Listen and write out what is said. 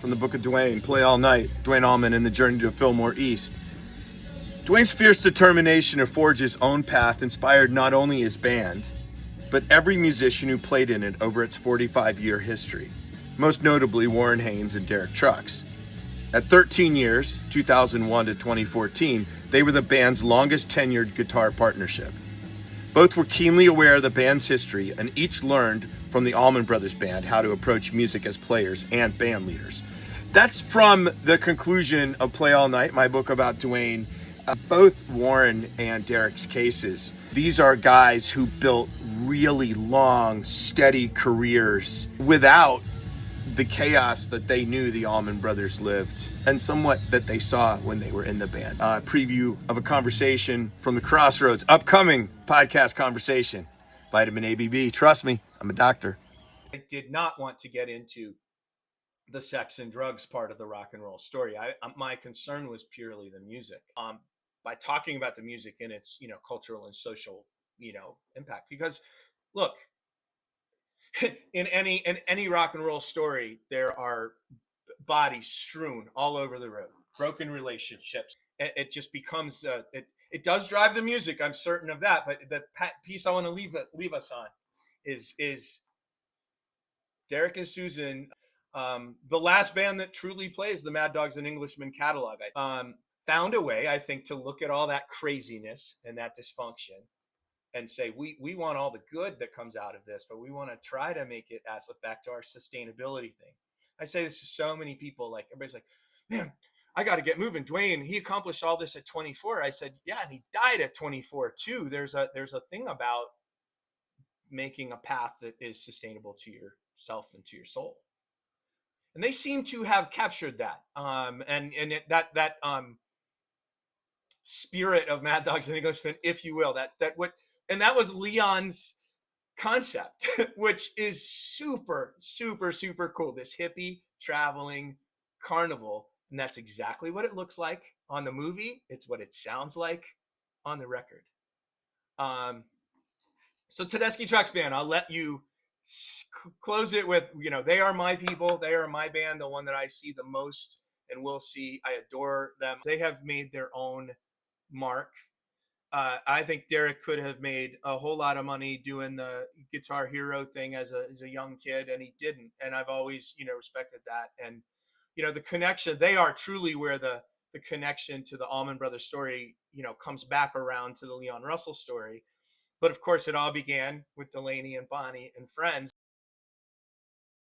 from the Book of Duane, Play All Night, Duane Allman and the Journey to Fillmore East. Duane's fierce determination to forge his own path inspired not only his band, but every musician who played in it over its 45-year history, most notably Warren Haynes and Derek Trucks. At 13 years, 2001 to 2014, they were the band's longest tenured guitar partnership. Both were keenly aware of the band's history and each learned from the Allman Brothers Band how to approach music as players and band leaders. That's from the conclusion of Play All Night, my book about Duane. Both Warren and Derek's cases, these are guys who built really long, steady careers without the chaos that they knew the Allman Brothers lived and somewhat that they saw when they were in the band. Preview of a conversation from the Crossroads, upcoming podcast conversation. Vitamin ABB, trust me, I'm a doctor. I did not want to get into the sex and drugs part of the rock and roll story. My concern was purely the music. By talking about the music and its, cultural and social, impact. Because look, in any rock and roll story, there are bodies strewn all over the road, broken relationships. It just becomes it does drive the music. I'm certain of that. But the piece I want to leave us on is Derek and Susan, the last band that truly plays the Mad Dogs and Englishmen catalog. Found a way, I think, to look at all that craziness and that dysfunction and say, we want all the good that comes out of this, but we want to try to make it as back to our sustainability thing. I say this to so many people, like everybody's like, man, I got to get moving. Duane, he accomplished all this at 24. I said, yeah, and he died at 24 too. There's a thing about making a path that is sustainable to yourself and to your soul. And they seem to have captured that. That spirit of Mad Dogs and Englishmen, if you will, that was Leon's concept, which is super, super, super cool. This hippie traveling carnival. And that's exactly what it looks like on the movie. It's what it sounds like on the record. So Tedeschi Trucks Band, I'll let you close it with, they are my people. They are my band, the one that I see the most and will see. I adore them. They have made their own mark. I think Derek could have made a whole lot of money doing the Guitar Hero thing as a young kid, and he didn't. And I've always, respected that. And, the connection, they are truly where the connection to the Allman Brothers story, comes back around to the Leon Russell story. But of course, it all began with Delaney and Bonnie and friends.